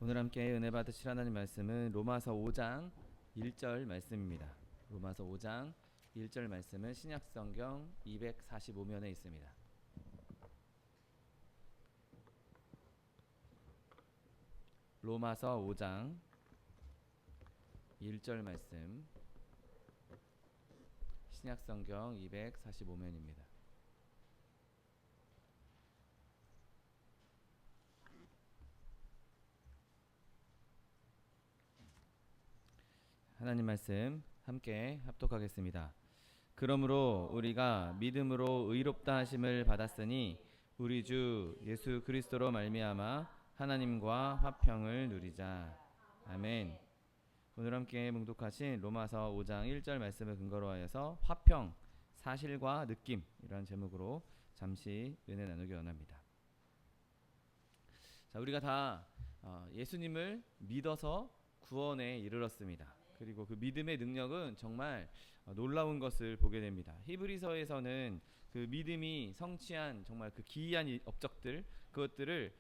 오늘 함께 은혜 받으실 하나님 말씀은 로마서 5장 1절 말씀입니다. 로마서 5장 1절 말씀은 신약성경 245면에 있습니다. 로마서 5장 1절 말씀 신약성경 245면입니다. 하나님 말씀 함께 합독하겠습니다. 그러므로 우리가 믿음으로 의롭다 하심을 받았으니 우리 주 예수 그리스도로 말미암아 하나님과 화평을 누리자. 아멘. 오늘 함께 묵독하신 로마서 5장 1절 말씀을 근거로 하여서 화평, 사실과 느낌 이런 제목으로 잠시 은혜 나누기 원합니다. 자, 우리가 다 예수님을 믿어서 구원에 이르렀습니다. 그리고 그 믿음의 능력은 정말 놀라운 것을 보게 됩니다. 히브리서에서는 그 믿음이 성취한 정말 그 기이한 업적들 그것들을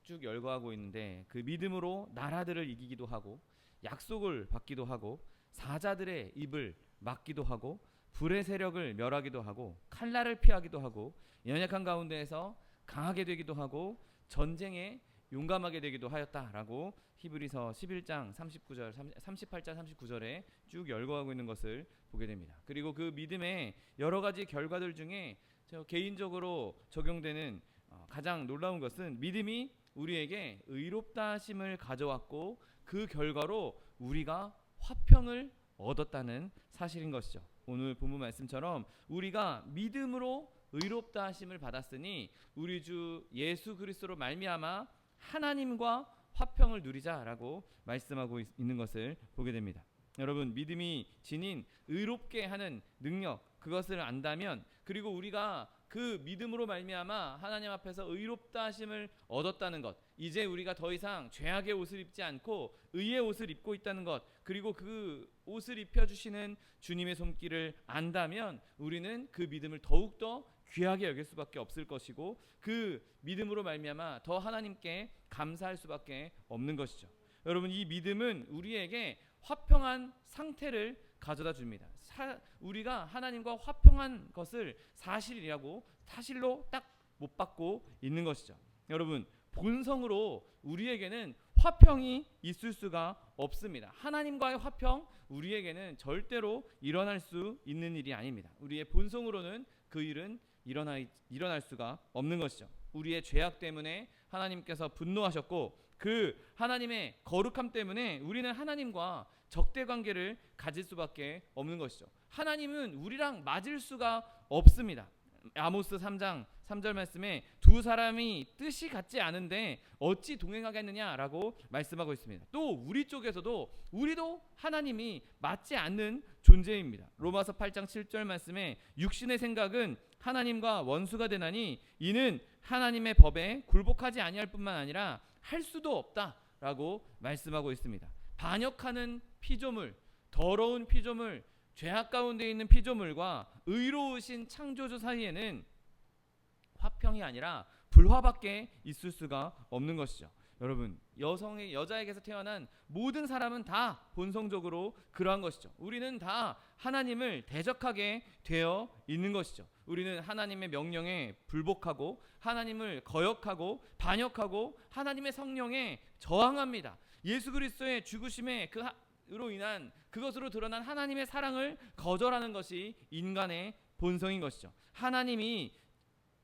쭉 열거하고 있는데, 그 믿음으로 나라들을 이기기도 하고 약속을 받기도 하고 사자들의 입을 막기도 하고 불의 세력을 멸하기도 하고 칼날을 피하기도 하고 연약한 가운데에서 강하게 되기도 하고 전쟁에 용감하게 되기도 하였다라고 히브리서 11장 39절 38장 39절에 쭉 열거하고 있는 것을 보게 됩니다. 그리고 그 믿음의 여러 가지 결과들 중에 저 개인적으로 적용되는 가장 놀라운 것은 믿음이 우리에게 의롭다 하심을 가져왔고 그 결과로 우리가 화평을 얻었다는 사실인 것이죠. 오늘 본문 말씀처럼 우리가 믿음으로 의롭다 하심을 받았으니 우리 주 예수 그리스도로 말미암아 하나님과 화평을 누리자라고 말씀하고 있는 것을 보게 됩니다. 여러분, 믿음이 지닌 의롭게 하는 능력, 그것을 안다면, 그리고 우리가 그 믿음으로 말미암아 하나님 앞에서 의롭다 하심을 얻었다는 것, 이제 우리가 더 이상 죄악의 옷을 입지 않고 의의 옷을 입고 있다는 것, 그리고 그 옷을 입혀주시는 주님의 손길을 안다면 우리는 그 믿음을 더욱더 귀하게 여길 수밖에 없을 것이고, 그 믿음으로 말미암아 더 하나님께 감사할 수밖에 없는 것이죠. 여러분, 이 믿음은 우리에게 화평한 상태를 가져다 줍니다. 우리가 하나님과 화평한 것을 사실로 딱 못 받고 있는 것이죠. 여러분, 본성으로 우리에게는 화평이 있을 수가 없습니다. 하나님과의 화평, 우리에게는 절대로 일어날 수 있는 일이 아닙니다. 우리의 본성으로는 그 일은 일어날 수가 없는 것이죠. 우리의 죄악 때문에 하나님께서 분노하셨고, 그 하나님의 거룩함 때문에 우리는 하나님과 적대 관계를 가질 수밖에 없는 것이죠. 하나님은 우리랑 맞을 수가 없습니다. 아모스 3장 3절 말씀에 두 사람이 뜻이 같지 않은데 어찌 동행하겠느냐라고 말씀하고 있습니다. 또 우리 쪽에서도 우리도 하나님이 맞지 않는 존재입니다. 로마서 8장 7절 말씀에 육신의 생각은 하나님과 원수가 되나니 이는 하나님의 법에 굴복하지 아니할 뿐만 아니라 할 수도 없다라고 말씀하고 있습니다. 반역하는 피조물, 더러운 피조물, 죄악 가운데 있는 피조물과 의로우신 창조주 사이에는 화평이 아니라 불화밖에 있을 수가 없는 것이죠. 여러분, 여자에게서 태어난 모든 사람은 다 본성적으로 그러한 것이죠. 우리는 다 하나님을 대적하게 되어 있는 것이죠. 우리는 하나님의 명령에 불복하고 하나님을 거역하고 반역하고 하나님의 성령에 저항합니다. 예수 그리스도의 죽으심에 으로 인한 그것으로 드러난 하나님의 사랑을 거절하는 것이 인간의 본성인 것이죠. 하나님이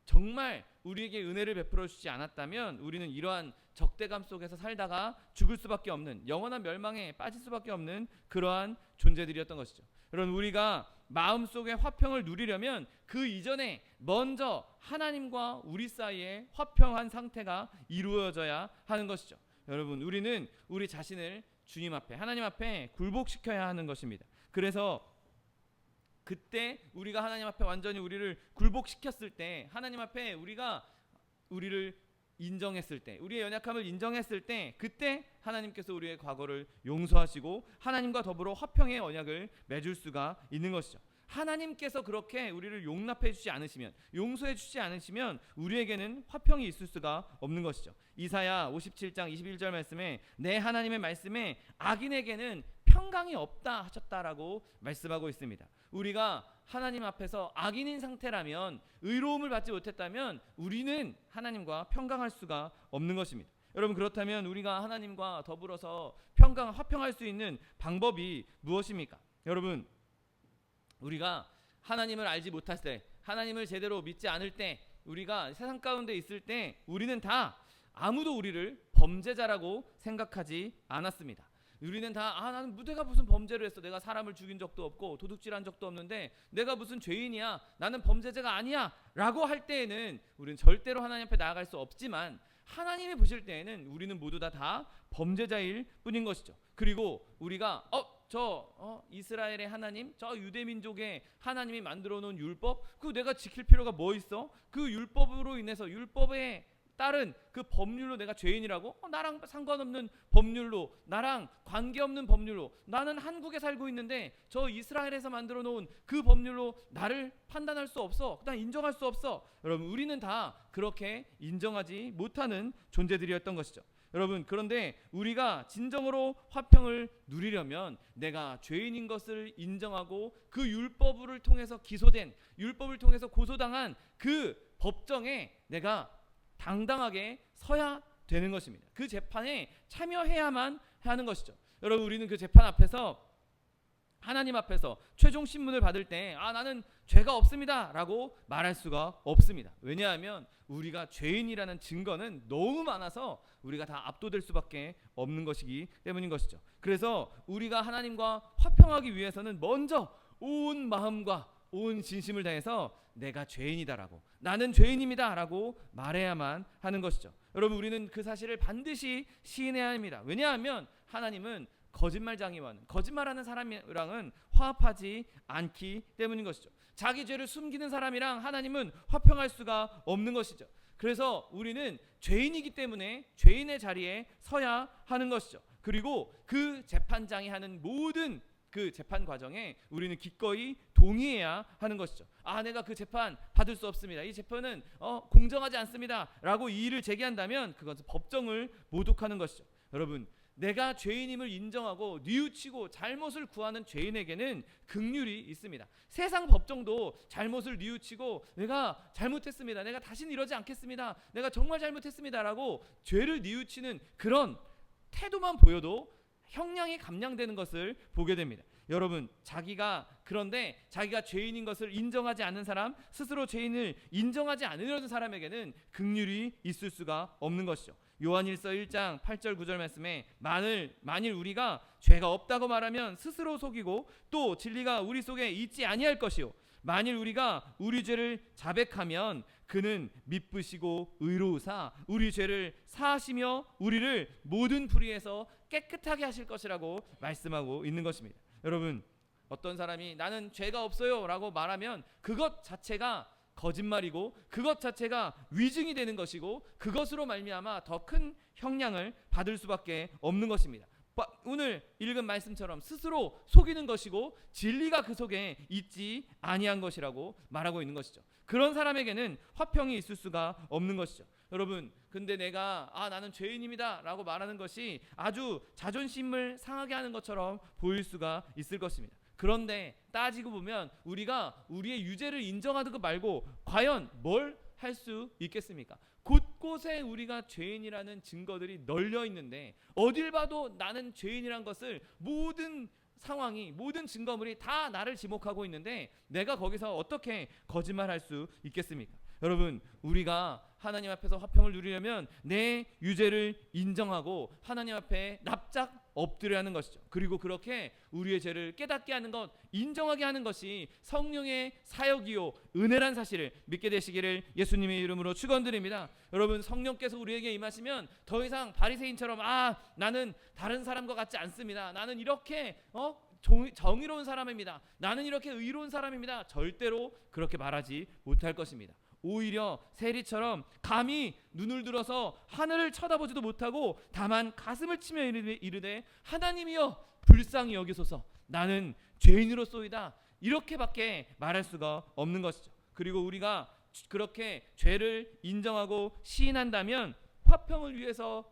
정말 우리에게 은혜를 베풀어 주지 않았다면 우리는 이러한 적대감 속에서 살다가 죽을 수밖에 없는, 영원한 멸망에 빠질 수밖에 없는 그러한 존재들이었던 것이죠. 여러분, 우리가 마음속에 화평을 누리려면 그 이전에 먼저 하나님과 우리 사이에 화평한 상태가 이루어져야 하는 것이죠. 여러분, 우리는 우리 자신을 주님 앞에, 하나님 앞에 굴복시켜야 하는 것입니다. 그래서 그때 우리가 하나님 앞에 완전히 우리를 굴복시켰을 때, 하나님 앞에 우리를 인정했을 때, 우리의 연약함을 인정했을 때, 그때 하나님께서 우리의 과거를 용서하시고 하나님과 더불어 화평의 언약을 맺을 수가 있는 것이죠. 하나님께서 그렇게 우리를 용납해 주지 않으시면, 용서해 주지 않으시면 우리에게는 화평이 있을 수가 없는 것이죠. 이사야 57장 21절 말씀에 내 하나님의 말씀에 악인에게는 평강이 없다 하셨다라고 말씀하고 있습니다. 우리가 하나님 앞에서 악인인 상태라면, 의로움을 받지 못했다면 우리는 하나님과 평강할 수가 없는 것입니다. 여러분, 그렇다면 우리가 하나님과 더불어서 화평할 수 있는 방법이 무엇입니까? 여러분, 우리가 하나님을 알지 못할 때, 하나님을 제대로 믿지 않을 때, 우리가 세상 가운데 있을 때 우리는 다 아무도 우리를 범죄자라고 생각하지 않았습니다. 우리는 다 나는 내가 무슨 범죄를 했어, 내가 사람을 죽인 적도 없고 도둑질한 적도 없는데 내가 무슨 죄인이야, 나는 범죄자가 아니야 라고 할 때에는 우리는 절대로 하나님 앞에 나아갈 수 없지만, 하나님이 보실 때에는 우리는 모두 다 범죄자일 뿐인 것이죠. 그리고 우리가 이스라엘의 하나님, 저 유대민족의 하나님이 만들어 놓은 율법, 그 내가 지킬 필요가 뭐 있어? 그 율법으로 인해서, 율법에 따른 그 법률로 내가 죄인이라고? 나랑 상관없는 법률로, 나랑 관계없는 법률로, 나는 한국에 살고 있는데 저 이스라엘에서 만들어 놓은 그 법률로 나를 판단할 수 없어, 난 인정할 수 없어. 여러분, 우리는 다 그렇게 인정하지 못하는 존재들이었던 것이죠. 여러분, 그런데 우리가 진정으로 화평을 누리려면 내가 죄인인 것을 인정하고 그 율법을 통해서 기소된, 율법을 통해서 고소당한 그 법정에 내가 당당하게 서야 되는 것입니다. 그 재판에 참여해야만 하는 것이죠. 여러분, 우리는 그 재판 앞에서, 하나님 앞에서 최종 신문을 받을 때 나는 죄가 없습니다 라고 말할 수가 없습니다. 왜냐하면 우리가 죄인이라는 증거는 너무 많아서 우리가 다 압도될 수밖에 없는 것이기 때문인 것이죠. 그래서 우리가 하나님과 화평하기 위해서는 먼저 온 마음과 온 진심을 다해서 내가 죄인이다라고, 나는 죄인입니다라고 말해야만 하는 것이죠. 여러분, 우리는 그 사실을 반드시 시인해야 합니다. 왜냐하면 하나님은 거짓말장애와는, 거짓말하는 사람이랑은 화합하지 않기 때문인 것이죠. 자기 죄를 숨기는 사람이랑 하나님은 화평할 수가 없는 것이죠. 그래서 우리는 죄인이기 때문에 죄인의 자리에 서야 하는 것이죠. 그리고 그 재판장이 하는 모든 그 재판 과정에 우리는 기꺼이 동의해야 하는 것이죠. 내가 그 재판 받을 수 없습니다, 이 재판은 공정하지 않습니다 라고 이의를 제기한다면 그것은 법정을 모독하는 것이죠. 여러분, 내가 죄인임을 인정하고 뉘우치고 잘못을 구하는 죄인에게는 긍휼이 있습니다. 세상 법정도 잘못을 뉘우치고 내가 잘못했습니다, 내가 다시는 이러지 않겠습니다, 내가 정말 잘못했습니다 라고 죄를 뉘우치는 그런 태도만 보여도 형량이 감량되는 것을 보게 됩니다. 여러분, 그런데 자기가 죄인인 것을 인정하지 않는 사람, 스스로 죄인을 인정하지 않으려는 사람에게는 긍휼이 있을 수가 없는 것이죠. 요한일서 1장 8절 9절 말씀에 만일 우리가 죄가 없다고 말하면 스스로 속이고 또 진리가 우리 속에 있지 아니할 것이요, 만일 우리가 우리 죄를 자백하면 그는 미쁘시고 의로우사 우리 죄를 사하시며 우리를 모든 불의에서 깨끗하게 하실 것이라고 말씀하고 있는 것입니다. 여러분, 어떤 사람이 나는 죄가 없어요 라고 말하면 그것 자체가 거짓말이고, 그것 자체가 위증이 되는 것이고, 그것으로 말미암아 더 큰 형량을 받을 수밖에 없는 것입니다. 오늘 읽은 말씀처럼 스스로 속이는 것이고 진리가 그 속에 있지 아니한 것이라고 말하고 있는 것이죠. 그런 사람에게는 화평이 있을 수가 없는 것이죠. 여러분, 근데 내가 나는 죄인입니다 라고 말하는 것이 아주 자존심을 상하게 하는 것처럼 보일 수가 있을 것입니다. 그런데 따지고 보면 우리가 우리의 유죄를 인정하는 것 말고 과연 뭘 할 수 있겠습니까? 곳곳에 우리가 죄인이라는 증거들이 널려 있는데, 어딜 봐도 나는 죄인이란 것을 모든 상황이, 모든 증거물이 다 나를 지목하고 있는데 내가 거기서 어떻게 거짓말할 수 있겠습니까? 여러분, 우리가 하나님 앞에서 화평을 누리려면 내 유죄를 인정하고 하나님 앞에 납작 엎드려 하는 것이죠. 그리고 그렇게 우리의 죄를 깨닫게 하는 것, 인정하게 하는 것이 성령의 사역이요 은혜란 사실을 믿게 되시기를 예수님의 이름으로 축원드립니다. 여러분, 성령께서 우리에게 임하시면 더 이상 바리새인처럼 나는 다른 사람과 같지 않습니다, 나는 이렇게 정의로운 사람입니다, 나는 이렇게 의로운 사람입니다, 절대로 그렇게 말하지 못할 것입니다. 오히려 세리처럼 감히 눈을 들어서 하늘을 쳐다보지도 못하고 다만 가슴을 치며 이르되 하나님이여 불쌍히 여기소서, 나는 죄인으로소이다, 이렇게밖에 말할 수가 없는 것이죠. 그리고 우리가 그렇게 죄를 인정하고 시인한다면 화평을 위해서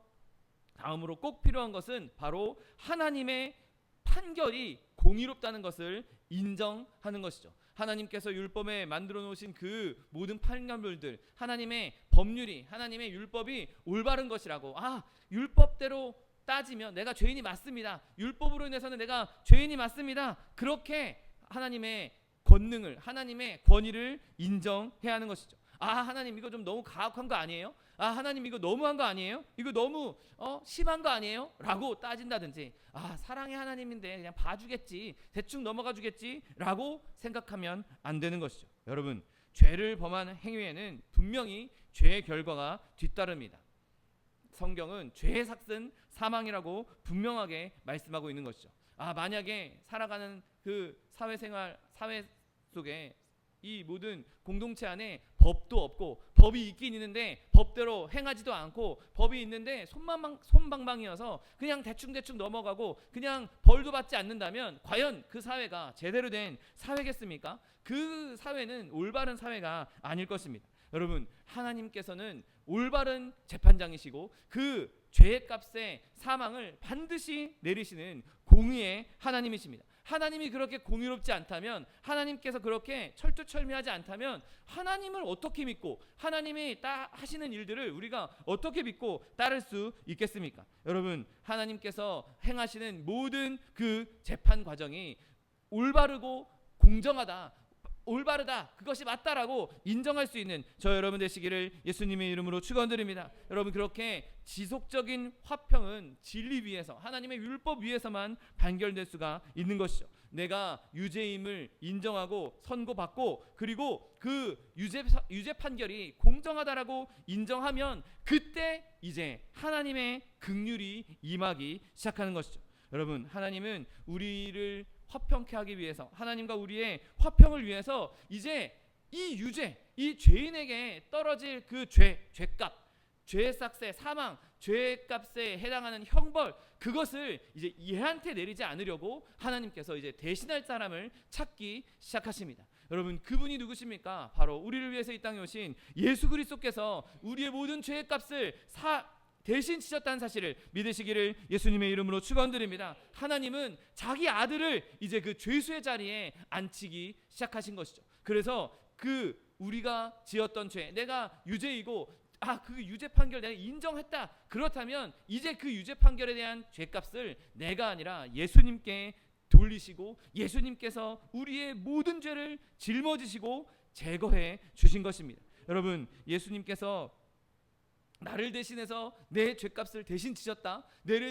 다음으로 꼭 필요한 것은 바로 하나님의 판결이 공의롭다는 것을 인정하는 것이죠. 하나님께서 율법에 만들어 놓으신 그 모든 판결들, 하나님의 법률이, 하나님의 율법이 올바른 것이라고, 율법대로 따지면 내가 죄인이 맞습니다, 율법으로 인해서는 내가 죄인이 맞습니다, 그렇게 하나님의 권능을, 하나님의 권위를 인정해야 하는 것이죠. 하나님 이거 좀 너무 가혹한 거 아니에요? 하나님 이거 너무한 거 아니에요? 이거 너무 심한 거 아니에요? 라고 따진다든지, 사랑의 하나님인데 그냥 봐주겠지, 대충 넘어가 주겠지 라고 생각하면 안 되는 것이죠. 여러분, 죄를 범한 행위에는 분명히 죄의 결과가 뒤따릅니다. 성경은 죄의 삭은 사망이라고 분명하게 말씀하고 있는 것이죠. 만약에 살아가는 그 사회 속에 이 모든 공동체 안에 법도 없고, 법이 있긴 있는데 법대로 행하지도 않고, 법이 있는데 솜방망이어서 그냥 대충 넘어가고 그냥 벌도 받지 않는다면 과연 그 사회가 제대로 된 사회겠습니까? 그 사회는 올바른 사회가 아닐 것입니다. 여러분, 하나님께서는 올바른 재판장이시고 그 죄의 값의 사망을 반드시 내리시는 공의의 하나님이십니다. 하나님이 그렇게 공의롭지 않다면, 하나님께서 그렇게 철두철미하지 않다면 하나님을 어떻게 믿고, 하나님이 하시는 일들을 우리가 어떻게 믿고 따를 수 있겠습니까? 여러분, 하나님께서 행하시는 모든 그 재판 과정이 올바르고 공정하다, 올바르다, 그것이 맞다라고 인정할 수 있는 저 여러분 되시기를 예수님의 이름으로 축원드립니다. 여러분, 그렇게 지속적인 화평은 진리 위에서, 하나님의 율법 위에서만 판결될 수가 있는 것이죠. 내가 유죄임을 인정하고 선고받고, 그리고 그 유죄 판결이 공정하다라고 인정하면 그때 이제 하나님의 긍휼이 임하기 시작하는 것이죠. 여러분, 하나님은 우리를 화평케 하기 위해서, 하나님과 우리의 화평을 위해서 이제 이 유죄, 이 죄인에게 떨어질 그 죄값, 죄의 삭세, 사망, 죄값에 해당하는 형벌, 그것을 이제 얘한테 내리지 않으려고 하나님께서 이제 대신할 사람을 찾기 시작하십니다. 여러분, 그분이 누구십니까? 바로 우리를 위해서 이 땅에 오신 예수 그리스도께서 우리의 모든 죄의 값을 대신 치셨다는 사실을 믿으시기를 예수님의 이름으로 축원드립니다. 하나님은 자기 아들을 이제 그 죄수의 자리에 앉히기 시작하신 것이죠. 그래서 그 우리가 지었던 죄, 내가 유죄이고 그 유죄 판결 내가 인정했다, 그렇다면 이제 그 유죄 판결에 대한 죄값을 내가 아니라 예수님께 돌리시고, 예수님께서 우리의 모든 죄를 짊어지시고 제거해 주신 것입니다. 여러분, 예수님께서 나를 대신해서 내 죄값을 대신 지셨다,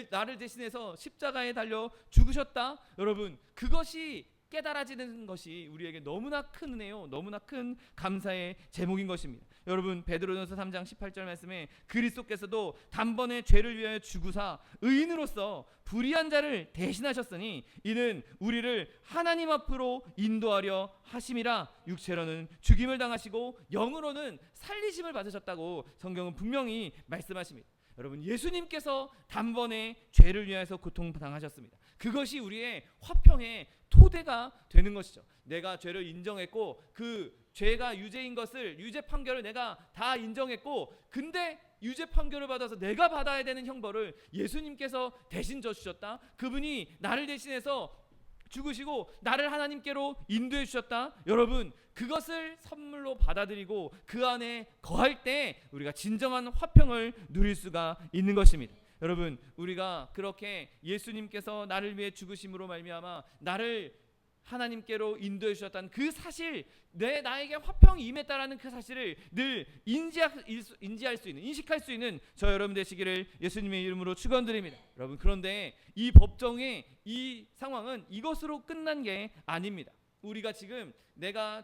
나를 대신해서 십자가에 달려 죽으셨다. 여러분, 그것이 깨달아지는 것이 우리에게 너무나 큰 은혜요, 너무나 큰 감사의 제목인 것입니다. 여러분, 베드로전서 3장 18절 말씀에 그리스도께서도 단번에 죄를 위하여 죽으사 의인으로서 불의한 자를 대신하셨으니 이는 우리를 하나님 앞으로 인도하려 하심이라. 육체로는 죽임을 당하시고 영으로는 살리심을 받으셨다고 성경은 분명히 말씀하십니다. 여러분, 예수님께서 단번에 죄를 위하여서 고통당하셨습니다. 그것이 우리의 화평의 토대가 되는 것이죠. 내가 죄를 인정했고 그 죄가 유죄인 것을, 유죄 판결을 내가 다 인정했고, 근데 유죄 판결을 받아서 내가 받아야 되는 형벌을 예수님께서 대신 져주셨다. 그분이 나를 대신해서 죽으시고 나를 하나님께로 인도해 주셨다. 여러분, 그것을 선물로 받아들이고 그 안에 거할 때 우리가 진정한 화평을 누릴 수가 있는 것입니다. 여러분, 우리가 그렇게 예수님께서 나를 위해 죽으심으로 말미암아 나를 하나님께로 인도해 주셨다는 그 사실, 나에게 화평이 임했다라는 그 사실을 늘 인지할 수 있는, 인식할 수 있는 저 여러분 되시기를 예수님의 이름으로 축원드립니다. 여러분, 그런데 이 법정의 이 상황은 이것으로 끝난 게 아닙니다. 우리가 지금 내가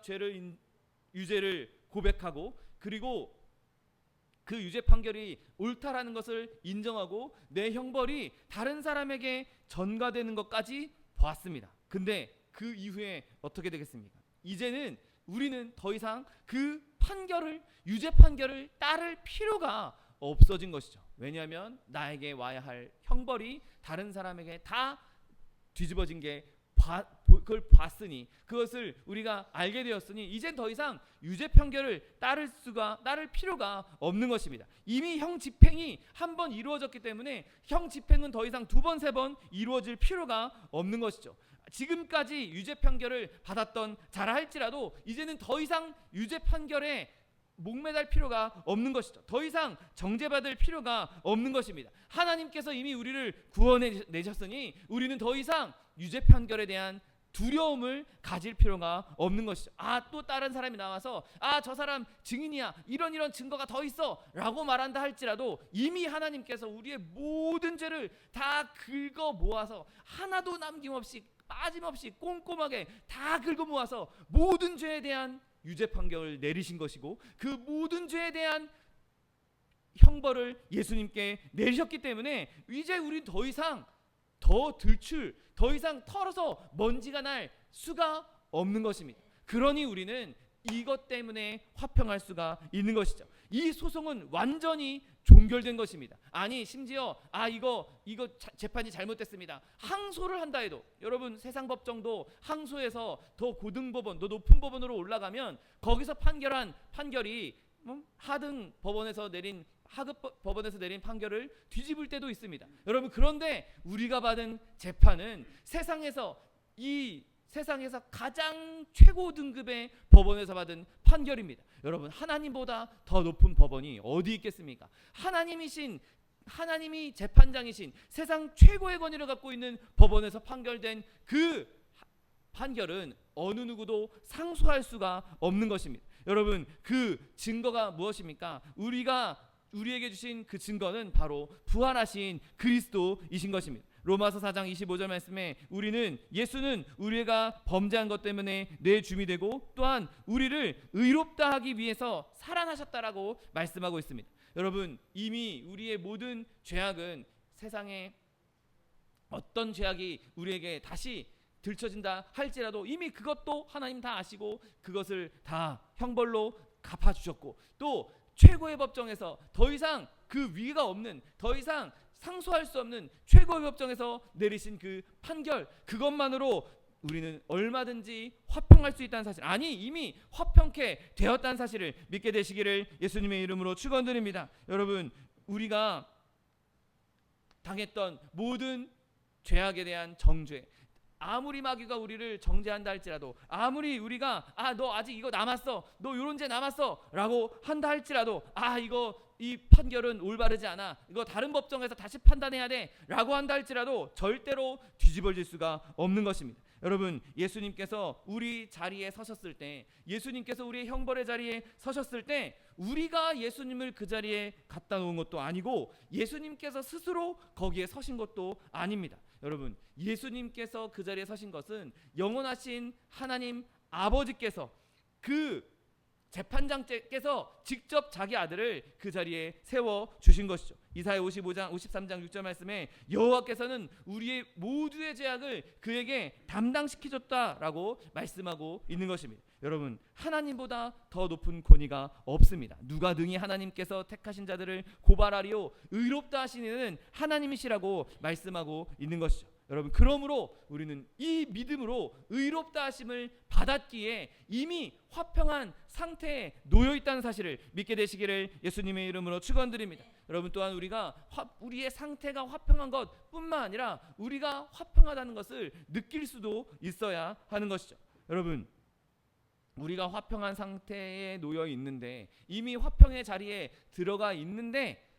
유죄를 고백하고, 그리고 그 유죄 판결이 옳다라는 것을 인정하고 내 형벌이 다른 사람에게 전가되는 것까지 보았습니다. 근데 그 이후에 어떻게 되겠습니까? 이제는 우리는 더 이상 그 유죄 판결을 따를 필요가 없어진 것이죠. 왜냐하면 나에게 와야 할 형벌이 다른 사람에게 다 뒤집어진 게 그걸 봤으니, 그것을 우리가 알게 되었으니 이젠 더 이상 유죄 판결을 따를 필요가 없는 것입니다. 이미 형 집행이 한 번 이루어졌기 때문에 형 집행은 더 이상 두 번, 세 번 이루어질 필요가 없는 것이죠. 지금까지 유죄 판결을 받았던 자라 할지라도 이제는 더 이상 유죄 판결에 목매달 필요가 없는 것이죠. 더 이상 정죄받을 필요가 없는 것입니다. 하나님께서 이미 우리를 구원해 내셨으니 우리는 더 이상 유죄 판결에 대한 두려움을 가질 필요가 없는 것이죠. 또 다른 사람이 나와서 저 사람 증인이야, 이런 증거가 더 있어 라고 말한다 할지라도 이미 하나님께서 우리의 모든 죄를 다 긁어 모아서 하나도 남김없이 빠짐없이 꼼꼼하게 다 긁어 모아서 모든 죄에 대한 유죄 판결을 내리신 것이고, 그 모든 죄에 대한 형벌을 예수님께 내리셨기 때문에 이제 우리 더 이상 더 이상 털어서 먼지가 날 수가 없는 것입니다. 그러니 우리는 이것 때문에 화평할 수가 있는 것이죠. 이 소송은 완전히 종결된 것입니다. 아니 심지어 이거 재판이 잘못됐습니다, 항소를 한다 해도, 여러분 세상 법정도 항소해서 더 고등법원, 더 높은 법원으로 올라가면 거기서 판결한 판결이 하등 법원에서 내린 하급 법원에서 내린 판결을 뒤집을 때도 있습니다. 여러분, 그런데 우리가 받은 재판은 세상에서 가장 최고 등급의 법원에서 받은 판결입니다. 여러분, 하나님보다 더 높은 법원이 어디 있겠습니까? 하나님이 재판장이신 세상 최고의 권위를 갖고 있는 법원에서 판결된 그 판결은 어느 누구도 상소할 수가 없는 것입니다. 여러분, 그 증거가 무엇입니까? 우리에게 주신 그 증거는 바로 부활하신 그리스도이신 것입니다. 로마서 4장 25절 말씀에 예수는 우리가 범죄한 것 때문에 내 주미 되고 또한 우리를 의롭다 하기 위해서 살아나셨다라고 말씀하고 있습니다. 여러분, 이미 우리의 모든 죄악은, 세상에 어떤 죄악이 우리에게 다시 들춰진다 할지라도 이미 그것도 하나님 다 아시고 그것을 다 형벌로 갚아주셨고, 또 최고의 법정에서 더 이상 그 위가 없는, 더 이상 상소할 수 없는 최고의 법정에서 내리신 그 판결, 그것만으로 우리는 얼마든지 화평할 수 있다는 사실, 이미 화평케 되었다는 사실을 믿게 되시기를 예수님의 이름으로 축원드립니다. 여러분, 우리가 당했던 모든 죄악에 대한 정죄, 아무리 마귀가 우리를 정죄한다 할지라도, 아무리 우리가 너 아직 이거 남았어, 너 요런 죄 남았어 라고 한다 할지라도, 이 판결은 올바르지 않아, 이거 다른 법정에서 다시 판단해야 돼 라고 한다 할지라도 절대로 뒤집어질 수가 없는 것입니다. 여러분, 예수님께서 우리 자리에 서셨을 때, 예수님께서 우리의 형벌의 자리에 서셨을 때 우리가 예수님을 그 자리에 갖다 놓은 것도 아니고 예수님께서 스스로 거기에 서신 것도 아닙니다. 여러분, 예수님께서 그 자리에 서신 것은 영원하신 하나님 아버지께서, 그 재판장께서 직접 자기 아들을 그 자리에 세워 주신 것이죠. 이사야 53장 6절 말씀에 여호와께서는 우리의 모두의 죄악을 그에게 담당시키셨다라고 말씀하고 있는 것입니다. 여러분, 하나님보다 더 높은 권위가 없습니다. 누가 능히 하나님께서 택하신 자들을 고발하리요, 의롭다 하신 이는 하나님이시라고 말씀하고 있는 것이죠. 여러분, 그러므로 우리는 이 믿음으로 의롭다 하심을 받았기에 이미 화평한 상태에 놓여 있다는 사실을 믿게 되시기를 예수님의 이름으로 축원드립니다. 여러분, 또한 우리의 상태가 화평한 것뿐만 아니라 우리가 화평하다는 것을 느낄 수도 있어야 하는 것이죠. 여러분, 우리가 화평한 상태에 놓여 있는데, 이미 화평의 자리에 들어가 있는데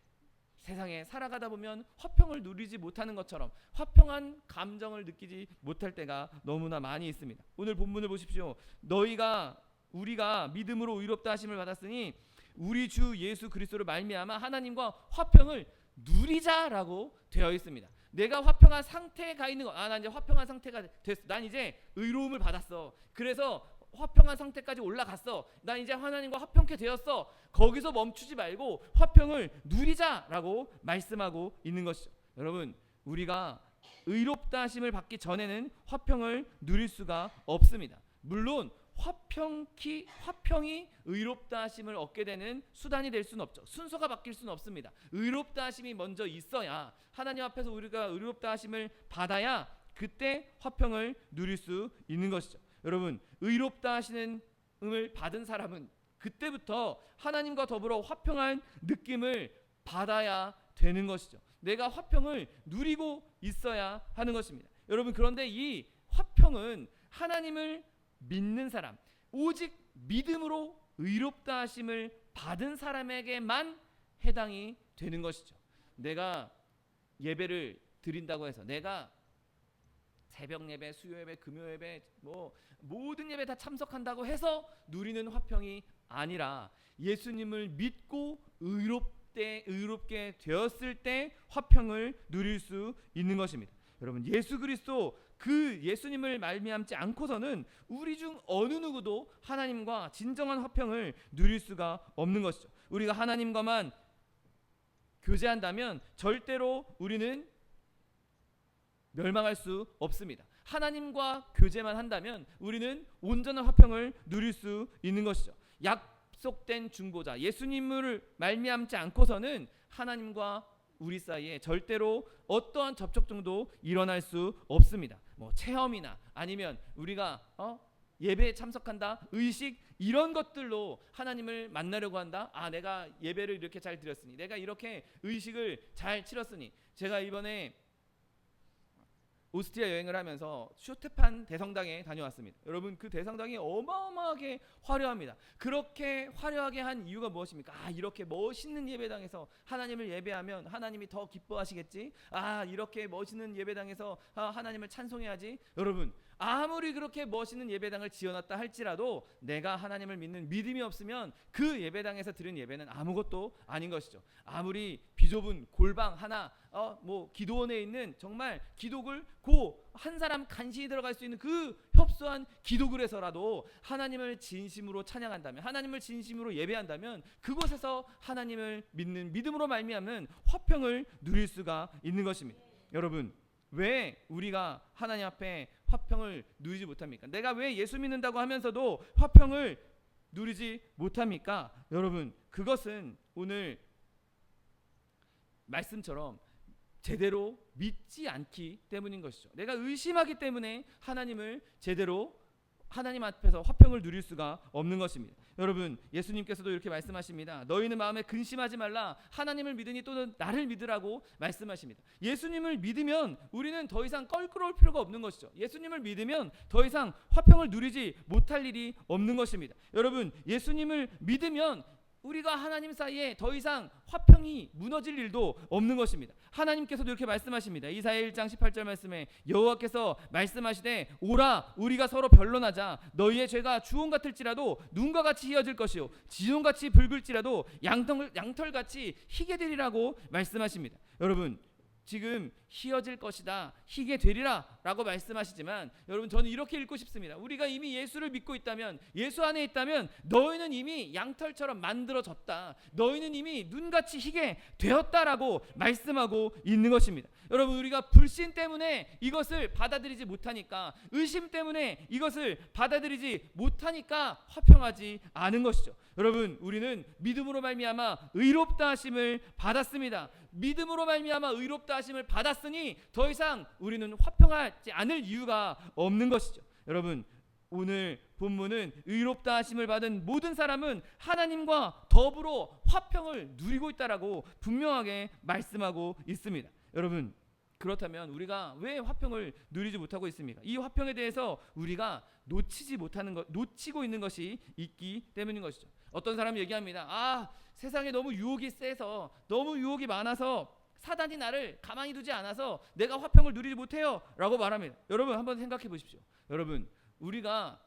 세상에 살아가다 보면 화평을 누리지 못하는 것처럼 화평한 감정을 느끼지 못할 때가 너무나 많이 있습니다. 오늘 본문을 보십시오. 우리가 믿음으로 의롭다 하심을 받았으니 우리 주 예수 그리스도를 말미암아 하나님과 화평을 누리자라고 되어 있습니다. 내가 화평한 상태에 가 있는 거, 난 이제 화평한 상태가 됐어, 난 이제 의로움을 받았어, 그래서 화평한 상태까지 올라갔어, 난 이제 하나님과 화평케 되었어, 거기서 멈추지 말고 화평을 누리자라고 말씀하고 있는 것이죠. 여러분, 우리가 의롭다 하심을 받기 전에는 화평을 누릴 수가 없습니다. 물론 화평이 의롭다 하심을 얻게 되는 수단이 될 수는 없죠. 순서가 바뀔 수는 없습니다. 의롭다 하심이 먼저 있어야, 하나님 앞에서 우리가 의롭다 하심을 받아야 그때 화평을 누릴 수 있는 것이죠. 여러분, 의롭다 하시는 을 받은 사람은 그때부터 하나님과 더불어 화평한 느낌을 받아야 되는 것이죠. 내가 화평을 누리고 있어야 하는 것입니다. 여러분, 그런데 이 화평은 하나님을 믿는 사람, 오직 믿음으로 의롭다 하심을 받은 사람에게만 해당이 되는 것이죠. 내가 예배를 드린다고 해서, 내가 새벽 예배, 수요 예배, 금요 예배, 모든 예배 다 참석한다고 해서 누리는 화평이 아니라 예수님을 믿고 의롭게 되었을 때 화평을 누릴 수 있는 것입니다. 여러분, 예수 그리스도 그 예수님을 말미암지 않고서는 우리 중 어느 누구도 하나님과 진정한 화평을 누릴 수가 없는 것이죠. 우리가 하나님과만 교제한다면 절대로 우리는 멸망할 수 없습니다. 하나님과 교제만 한다면 우리는 온전한 화평을 누릴 수 있는 것이죠. 약속된 중보자 예수님을 말미암지 않고서는 하나님과 우리 사이에 절대로 어떠한 접촉정도 일어날 수 없습니다. 체험이나 아니면 우리가 예배에 참석한다, 의식, 이런 것들로 하나님을 만나려고 한다. 내가 예배를 이렇게 잘 드렸으니, 내가 이렇게 의식을 잘 치렀으니. 제가 이번에 오스트리아 여행을 하면서 쇼테판 대성당에 다녀왔습니다. 여러분, 그 대성당이 어마어마하게 화려합니다. 그렇게 화려하게 한 이유가 무엇입니까? 이렇게 멋있는 예배당에서 하나님을 예배하면 하나님이 더 기뻐하시겠지. 이렇게 멋있는 예배당에서 하나님을 찬송해야지. 여러분, 아무리 그렇게 멋있는 예배당을 지어놨다 할지라도 내가 하나님을 믿는 믿음이 없으면 그 예배당에서 드린 예배는 아무것도 아닌 것이죠. 아무리 비좁은 골방 하나, 기도원에 있는 정말 기독을 한 사람 간신히 들어갈 수 있는 그 협소한 기도굴에서라도 하나님을 진심으로 찬양한다면, 하나님을 진심으로 예배한다면 그곳에서 하나님을 믿는 믿음으로 말미암는 화평을 누릴 수가 있는 것입니다. 여러분, 왜 우리가 하나님 앞에 화평을 누리지 못합니까? 내가 왜 예수 믿는다고 하면서도 화평을 누리지 못합니까? 여러분, 그것은 오늘 말씀처럼 제대로 믿지 않기 때문인 것이죠. 내가 의심하기 때문에 하나님 앞에서 화평을 누릴 수가 없는 것입니다. 여러분, 예수님께서도 이렇게 말씀하십니다. 너희는 마음에 근심하지 말라. 하나님을 믿으니 또 나를 믿으라고 말씀하십니다. 예수님을 믿으면 우리는 더 이상 껄끄러울 필요가 없는 것이죠. 예수님을 믿으면 더 이상 화평을 누리지 못할 일이 없는 것입니다. 여러분, 예수님을 믿으면 우리가 하나님 사이에 더 이상 화평이 무너질 일도 없는 것입니다. 하나님께서도 이렇게 말씀하십니다. 이사야 1장 18절 말씀에 여호와께서 말씀하시되 오라 우리가 서로 변론하자. 너희의 죄가 주홍 같을지라도 눈과 같이 희어질 것이요 지홍같이 붉을지라도 양털같이 희게 되리라고 말씀하십니다. 여러분, 지금 희어질 것이다, 희게 되리라 라고 말씀하시지만, 여러분, 저는 이렇게 읽고 싶습니다. 우리가 이미 예수를 믿고 있다면, 예수 안에 있다면 너희는 이미 양털처럼 만들어졌다, 너희는 이미 눈같이 희게 되었다라고 말씀하고 있는 것입니다. 여러분, 우리가 불신 때문에 이것을 받아들이지 못하니까, 의심 때문에 이것을 받아들이지 못하니까 화평하지 않은 것이죠. 여러분, 우리는 믿음으로 말미암아 의롭다 하심을 받았습니다. 믿음으로 말미암아 의롭다 하심을 받았으니 더 이상 우리는 화평하지 않을 이유가 없는 것이죠. 여러분, 오늘 본문은 의롭다 하심을 받은 모든 사람은 하나님과 더불어 화평을 누리고 있다라고 분명하게 말씀하고 있습니다. 여러분, 그렇다면 우리가 왜 화평을 누리지 못하고 있습니까? 이 화평에 대해서 우리가 놓치고 있는 것이 있기 때문인 것이죠. 어떤 사람이 얘기합니다. 세상에 너무 유혹이 세서, 너무 유혹이 많아서 사단이 나를 가만히 두지 않아서 내가 화평을 누리지 못해요 라고 말합니다. 여러분, 한번 생각해 보십시오. 여러분, 우리가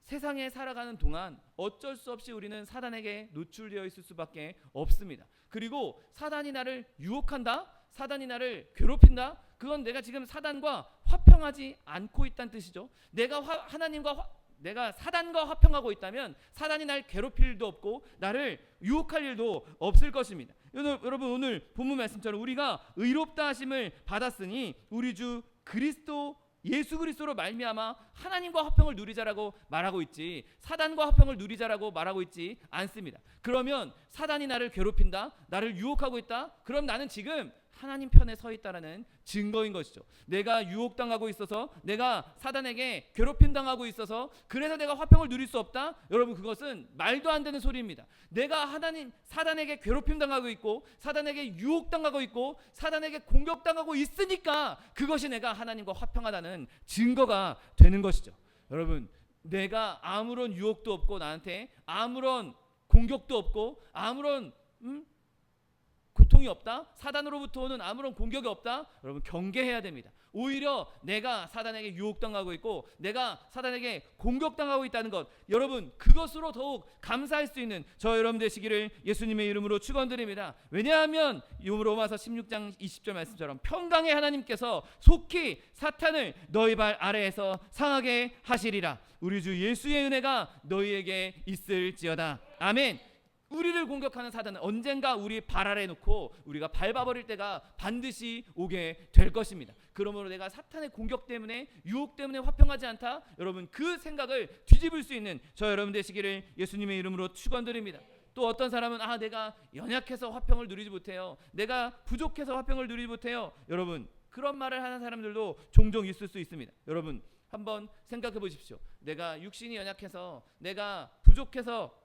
세상에 살아가는 동안 어쩔 수 없이 우리는 사단에게 노출되어 있을 수밖에 없습니다. 그리고 사단이 나를 유혹한다, 사단이 나를 괴롭힌다, 그건 내가 지금 사단과 화평하지 않고 있다는 뜻이죠. 내가 사단과 화평하고 있다면 사단이 날 괴롭힐 일도 없고 나를 유혹할 일도 없을 것입니다. 여러분, 오늘 본문 말씀처럼 우리가 의롭다 하심을 받았으니 우리 주 예수 그리스도로 말미암아 하나님과 화평을 누리자라고 말하고 있지, 사단과 화평을 누리자라고 말하고 있지 않습니다. 그러면 사단이 나를 괴롭힌다, 나를 유혹하고 있다, 그럼 나는 지금 하나님 편에 서 있다라는 증거인 것이죠. 내가 유혹당하고 있어서, 내가 사단에게 괴롭힘당하고 있어서 그래서 내가 화평을 누릴 수 없다? 여러분, 그것은 말도 안 되는 소리입니다. 내가 사단에게 괴롭힘당하고 있고, 사단에게 유혹당하고 있고, 사단에게 공격당하고 있으니까 그것이 내가 하나님과 화평하다는 증거가 되는 것이죠. 여러분, 내가 아무런 유혹도 없고, 나한테 아무런 공격도 없고, 아무런 고통이 없다, 사단으로부터 오는 아무런 공격이 없다, 여러분 경계해야 됩니다. 오히려 내가 사단에게 유혹당하고 있고, 내가 사단에게 공격당하고 있다는 것, 여러분 그것으로 더욱 감사할 수 있는 저 여러분 되시기를 예수님의 이름으로 축원드립니다. 왜냐하면 로마서 16장 20절 말씀처럼 평강의 하나님께서 속히 사탄을 너희 발 아래에서 상하게 하시리라. 우리 주 예수의 은혜가 너희에게 있을지어다. 아멘. 우리를 공격하는 사단은 언젠가 우리 발 아래 놓고 우리가 밟아버릴 때가 반드시 오게 될 것입니다. 그러므로 내가 사탄의 공격 때문에, 유혹 때문에 화평하지 않다, 여러분 그 생각을 뒤집을 수 있는 저 여러분 되시기를 예수님의 이름으로 축원드립니다. 또 어떤 사람은 내가 연약해서 화평을 누리지 못해요, 내가 부족해서 화평을 누리지 못해요. 여러분 그런 말을 하는 사람들도 종종 있을 수 있습니다. 여러분 한번 생각해 보십시오. 내가 육신이 연약해서, 내가 부족해서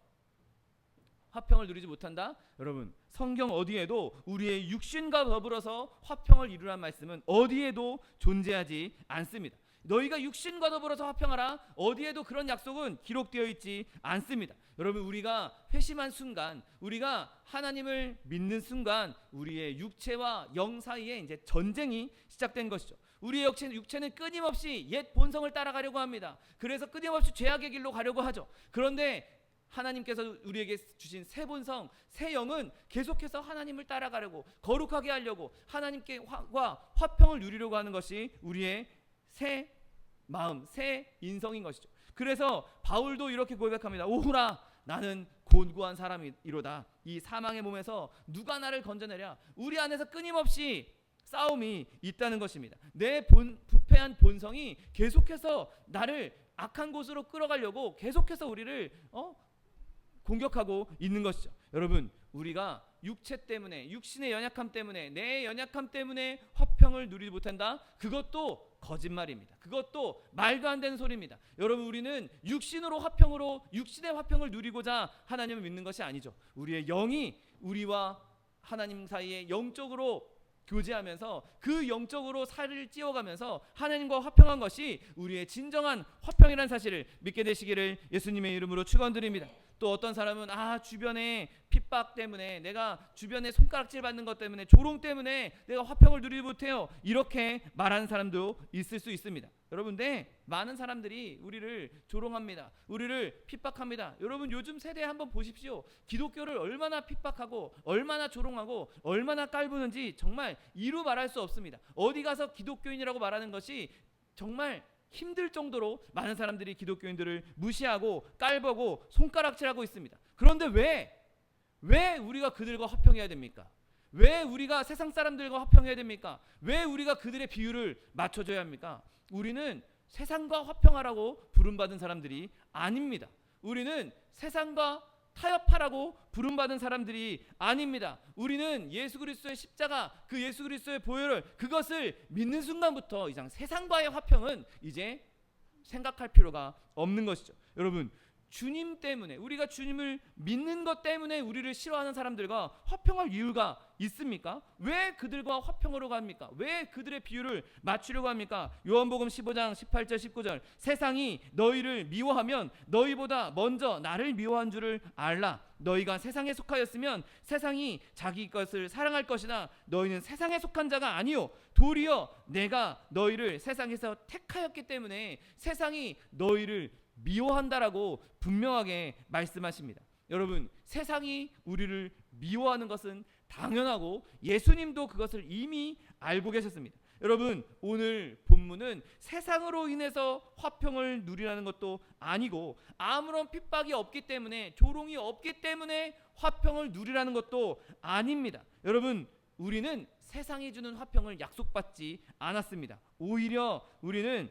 화평을 누리지 못한다? 여러분 성경 어디에도 우리의 육신과 더불어서 화평을 이루라는 말씀은 어디에도 존재하지 않습니다. 너희가 육신과 더불어서 화평하라, 어디에도 그런 약속은 기록되어 있지 않습니다. 여러분 우리가 회심한 순간, 우리가 하나님을 믿는 순간 우리의 육체와 영 사이에 이제 전쟁이 시작된 것이죠. 우리의 육체는 끊임없이 옛 본성을 따라가려고 합니다. 그래서 끊임없이 죄악의 길로 가려고 하죠. 그런데 하나님께서 우리에게 주신 새 본성, 새 영은 계속해서 하나님을 따라가려고, 거룩하게 하려고, 하나님과 화평을 누리려고 하는 것이 우리의 새 마음, 새 인성인 것이죠. 그래서 바울도 이렇게 고백합니다. 오호라, 나는 곤고한 사람이로다. 이 사망의 몸에서 누가 나를 건져내랴. 우리 안에서 끊임없이 싸움이 있다는 것입니다. 내 부패한 본성이 계속해서 나를 악한 곳으로 끌어가려고 계속해서 우리를 공격하고 있는 것이죠. 여러분 우리가 육체 때문에, 육신의 연약함 때문에, 내 연약함 때문에 화평을 누리지 못한다? 그것도 거짓말입니다. 그것도 말도 안 되는 소리입니다. 여러분 우리는 육신의 화평을 누리고자 하나님을 믿는 것이 아니죠. 우리의 영이 우리와 하나님 사이에 영적으로 교제하면서 그 영적으로 살을 찌워가면서 하나님과 화평한 것이 우리의 진정한 화평이라는 사실을 믿게 되시기를 예수님의 이름으로 축원드립니다. 또 어떤 사람은 주변에 핍박 때문에, 내가 주변에 손가락질 받는 것 때문에, 조롱 때문에 내가 화평을 누리지 못해요, 이렇게 말하는 사람도 있을 수 있습니다. 여러분 많은 사람들이 우리를 조롱합니다. 우리를 핍박합니다. 여러분 요즘 세대 한번 보십시오. 기독교를 얼마나 핍박하고 얼마나 조롱하고 얼마나 깔보는지 정말 이루 말할 수 없습니다. 어디 가서 기독교인이라고 말하는 것이 정말 힘들 정도로 많은 사람들이 기독교인들을 무시하고 깔보고 손가락질하고 있습니다. 그런데 왜 우리가 그들과 화평해야 됩니까? 왜 우리가 세상 사람들과 화평해야 됩니까? 왜 우리가 그들의 비율을 맞춰줘야 합니까? 우리는 세상과 화평하라고 부름받은 사람들이 아닙니다. 우리는 세상과 타협하라고 부름받은 사람들이 아닙니다. 우리는 예수 그리스도의 십자가, 그 예수 그리스도의 보혈을, 그것을 믿는 순간부터 이상 세상과의 화평은 이제 생각할 필요가 없는 것이죠. 여러분 주님 때문에, 우리가 주님을 믿는 것 때문에 우리를 싫어하는 사람들과 화평할 이유가 있습니까? 왜 그들과 화평으로 합니까? 왜 그들의 비율을 맞추려고 합니까? 요한복음 15장 18절 19절, 세상이 너희를 미워하면 너희보다 먼저 나를 미워한 줄을 알라. 너희가 세상에 속하였으면 세상이 자기 것을 사랑할 것이나 너희는 세상에 속한 자가 아니요 도리어 내가 너희를 세상에서 택하였기 때문에 세상이 너희를 미워한다라고 분명하게 말씀하십니다. 여러분 세상이 우리를 미워하는 것은 당연하고 예수님도 그것을 이미 알고 계셨습니다. 여러분 오늘 본문은 세상으로 인해서 화평을 누리라는 것도 아니고, 아무런 핍박이 없기 때문에, 조롱이 없기 때문에 화평을 누리라는 것도 아닙니다. 여러분 우리는 세상이 주는 화평을 약속받지 않았습니다. 오히려 우리는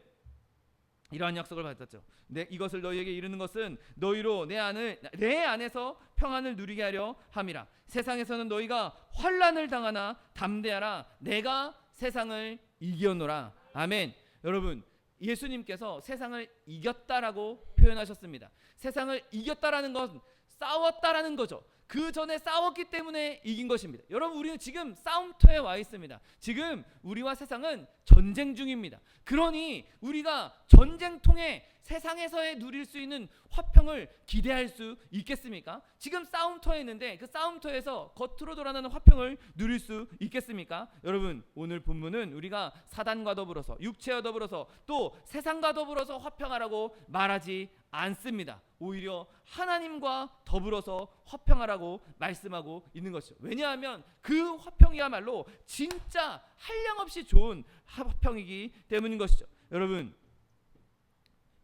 이러한 약속을 받았죠. 이것을 너희에게 이르는 것은 너희로 내 안에서 평안을 누리게 하려 함이라. 세상에서는 너희가 환난을 당하나 담대하라. 내가 세상을 이겨노라. 아멘. 여러분, 예수님께서 세상을 이겼다라고 표현하셨습니다. 세상을 이겼다라는 건 싸웠다라는 거죠. 그 전에 싸웠기 때문에 이긴 것입니다. 여러분, 우리는 지금 싸움터에 와 있습니다. 지금 우리와 세상은 전쟁 중입니다. 그러니 우리가 전쟁통에 세상에서의 누릴 수 있는 화평을 기대할 수 있겠습니까? 지금 싸움터에 있는데 그 싸움터에서 겉으로 돌아나는 화평을 누릴 수 있겠습니까? 여러분, 오늘 본문은 우리가 사단과 더불어서, 육체와 더불어서, 또 세상과 더불어서 화평하라고 말하지 않습니다. 오히려 하나님과 더불어서 화평하라고 말씀하고 있는 것이죠. 왜냐하면 그 화평이야말로 진짜 한량없이 좋은 화평이기 때문인 것이죠. 여러분,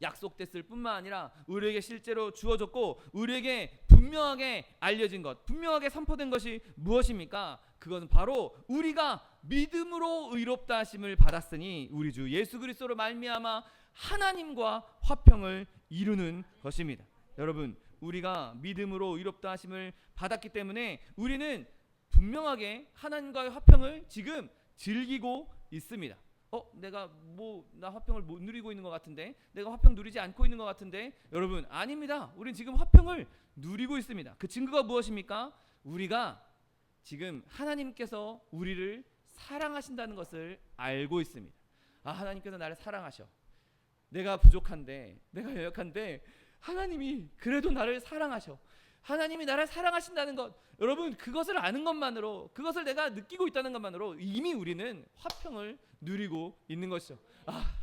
약속됐을 뿐만 아니라 우리에게 실제로 주어졌고 우리에게 분명하게 알려진 것, 분명하게 선포된 것이 무엇입니까? 그것은 바로 우리가 믿음으로 의롭다 하심을 받았으니 우리 주 예수 그리스도로 말미암아 하나님과 화평을 이루는 것입니다. 여러분, 우리가 믿음으로 의롭다 하심을 받았기 때문에 우리는 분명하게 하나님과의 화평을 지금 즐기고 있습니다. 내가 나 화평을 못 누리고 있는 것 같은데, 내가 화평 누리지 않고 있는 것 같은데, 여러분, 아닙니다. 우린 지금 화평을 누리고 있습니다. 그 증거가 무엇입니까? 우리가 지금 하나님께서 우리를 사랑하신다는 것을 알고 있습니다. 하나님께서 나를 사랑하셔. 내가 부족한데, 내가 연약한데 하나님이 그래도 나를 사랑하셔. 하나님이 나를 사랑하신다는 것, 여러분, 그것을 아는 것만으로, 그것을 내가 느끼고 있다는 것만으로 이미 우리는 화평을 누리고 있는 것이죠.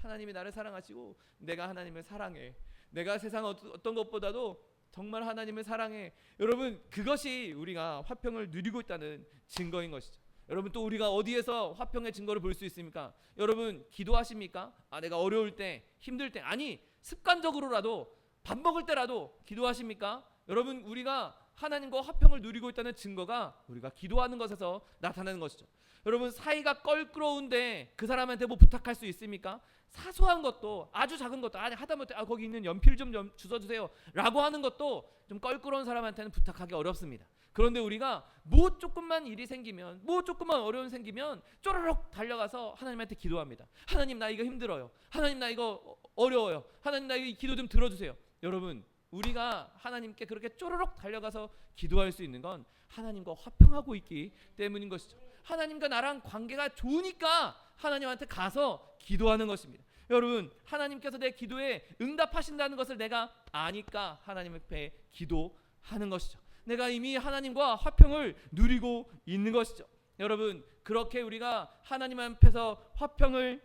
하나님이 나를 사랑하시고 내가 하나님을 사랑해. 내가 세상 어떤 것보다도 정말 하나님을 사랑해. 여러분, 그것이 우리가 화평을 누리고 있다는 증거인 것이죠. 여러분, 또 우리가 어디에서 화평의 증거를 볼 수 있습니까? 여러분, 기도하십니까? 내가 어려울 때, 힘들 때, 아니 습관적으로라도 밥 먹을 때라도 기도하십니까? 여러분, 우리가 하나님과 화평을 누리고 있다는 증거가 우리가 기도하는 것에서 나타나는 것이죠. 여러분, 사이가 껄끄러운데 그 사람한테 뭐 부탁할 수 있습니까? 사소한 것도, 아주 작은 것도, 하다못해 거기 있는 연필 좀 주워주세요 라고 하는 것도 좀 껄끄러운 사람한테는 부탁하기 어렵습니다. 그런데 우리가 뭐 조금만 일이 생기면, 뭐 조금만 어려움 생기면 쪼르륵 달려가서 하나님한테 기도합니다. 하나님, 나 이거 힘들어요. 하나님, 나 이거 어려워요. 하나님, 나 이 기도 좀 들어주세요. 여러분, 우리가 하나님께 그렇게 쪼르륵 달려가서 기도할 수 있는 건 하나님과 화평하고 있기 때문인 것이죠. 하나님과 나랑 관계가 좋으니까 하나님한테 가서 기도하는 것입니다. 여러분, 하나님께서 내 기도에 응답하신다는 것을 내가 아니까 하나님 앞에 기도하는 것이죠. 내가 이미 하나님과 화평을 누리고 있는 것이죠. 여러분, 그렇게 우리가 하나님 앞에서 화평을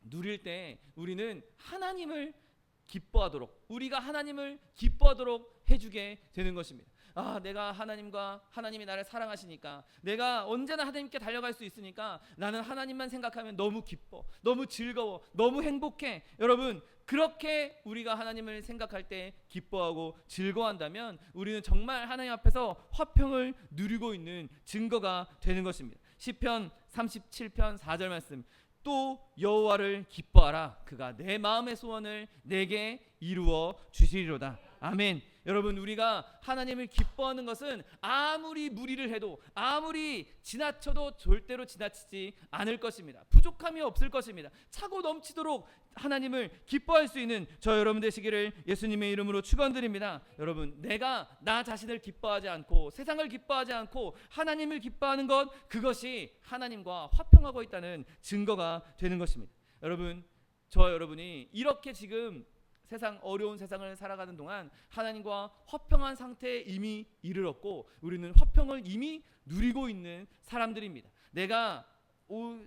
누릴 때 우리는 하나님을 기뻐하도록, 우리가 하나님을 기뻐하도록 해주게 되는 것입니다. 내가 하나님이 나를 사랑하시니까, 내가 언제나 하나님께 달려갈 수 있으니까 나는 하나님만 생각하면 너무 기뻐, 너무 즐거워, 너무 행복해. 여러분, 그렇게 우리가 하나님을 생각할 때 기뻐하고 즐거워한다면 우리는 정말 하나님 앞에서 화평을 누리고 있는 증거가 되는 것입니다. 시편 37편 4절 말씀, 또 여호와를 기뻐하라. 그가 내 마음의 소원을 내게 이루어 주시리로다. 아멘. 여러분, 우리가 하나님을 기뻐하는 것은 아무리 무리를 해도, 아무리 지나쳐도 절대로 지나치지 않을 것입니다. 부족함이 없을 것입니다. 차고 넘치도록 하나님을 기뻐할 수 있는 저 여러분 되시기를 예수님의 이름으로 축원드립니다. 여러분, 내가 나 자신을 기뻐하지 않고 세상을 기뻐하지 않고 하나님을 기뻐하는 것, 그것이 하나님과 화평하고 있다는 증거가 되는 것입니다. 여러분, 여러분이 이렇게 지금 어려운 세상을 살아가는 동안 하나님과 화평한 상태에 이미 이르렀고 우리는 화평을 이미 누리고 있는 사람들입니다. 내가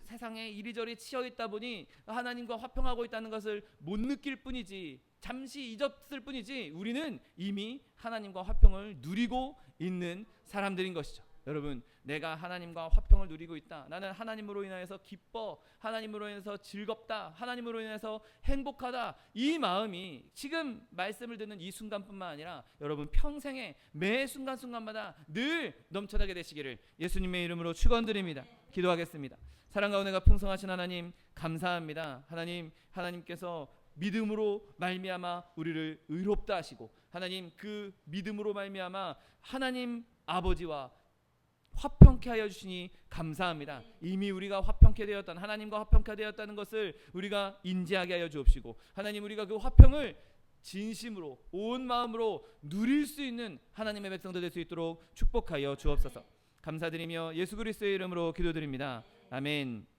세상에 이리저리 치여 있다 보니 하나님과 화평하고 있다는 것을 못 느낄 뿐이지, 잠시 잊었을 뿐이지, 우리는 이미 하나님과 화평을 누리고 있는 사람들인 것이죠. 여러분, 내가 하나님과 화평을 누리고 있다, 나는 하나님으로 인하여서 기뻐, 하나님으로 인해서 즐겁다, 하나님으로 인해서 행복하다, 이 마음이 지금 말씀을 듣는 이 순간뿐만 아니라 여러분 평생에 매 순간순간마다 늘 넘쳐나게 되시기를 예수님의 이름으로 축원드립니다. 기도하겠습니다. 사랑과 은혜가 풍성하신 하나님, 감사합니다. 하나님께서 믿음으로 말미암아 우리를 의롭다 하시고 하나님 그 믿음으로 말미암아 하나님 아버지와 화평케 하여 주시니 감사합니다. 이미 우리가 화평케 되었다는 하나님과 화평케 되었다는 것을 우리가 인지하게 하여 주옵시고 하나님 우리가 그 화평을 진심으로 온 마음으로 누릴 수 있는 하나님의 백성들 될 수 있도록 축복하여 주옵소서. 감사드리며 예수 그리스도의 이름으로 기도드립니다. 아멘.